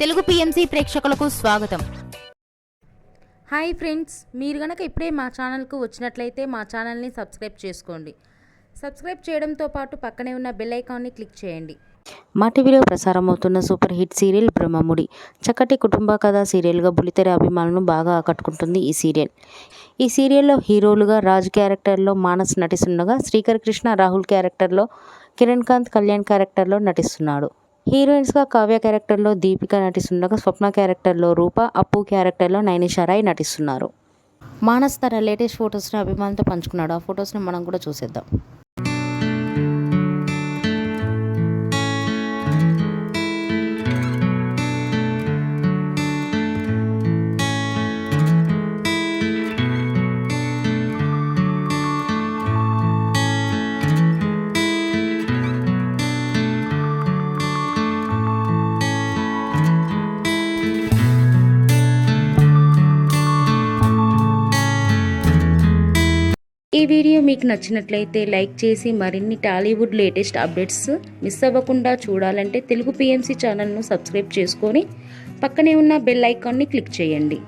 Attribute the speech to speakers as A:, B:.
A: Telugu PMC ప్రేక్షకులకు స్వాగతం.
B: Hi friends, మీరు గనక ఇప్పుడే మా ఛానల్కు వచ్చినట్లయితే మా ఛానల్ని సబ్స్క్రైబ్ చేసుకోండి. సబ్స్క్రైబ్ చేయడంతో పాటు పక్కనే ఉన్న బెల్ ఐకాన్ని క్లిక్ చేయండి.
C: మా టీవీలో ప్రసారం అవుతున్న సూపర్ హిట్ సీరియల్ బ్రహ్మముడి చక్కటి కుటుంబ కథా సీరియల్గా బుల్లితెర అభిమానులను బాగా ఆకట్టుకుంటుంది ఈ సీరియల్. ఈ సీరియల్లో హీరోలుగా రాజు క్యారెక్టర్లో మానస్ నటిస్తుండగా, శ్రీకర్ కృష్ణ రాహుల్ క్యారెక్టర్లో, కిరణ్ కాంత్ కళ్యాణ్ క్యారెక్టర్లో నటిస్తున్నాడు. హీరోయిన్స్గా కావ్య క్యారెక్టర్లో దీపిక నటిస్తుండగా, స్వప్న క్యారెక్టర్లో రూప, అప్పు క్యారెక్టర్లో నైనిషారాయ్ నటిస్తున్నారు. మానస్ తన లేటెస్ట్ ఫొటోస్ని అభిమానులతో పంచుకున్నాడు. ఆ ఫొటోస్ని మనం కూడా చూసేద్దాం.
B: ఈ వీడియో మీకు నచ్చినట్లయితే లైక్ చేసి మరిన్ని టాలీవుడ్ లేటెస్ట్ అప్డేట్స్ మిస్ అవ్వకుండా చూడాలంటే తెలుగు పిఎంసి ఛానల్ను సబ్స్క్రైబ్ చేసుకొని పక్కనే ఉన్న బెల్ ఐకాన్ని క్లిక్ చేయండి.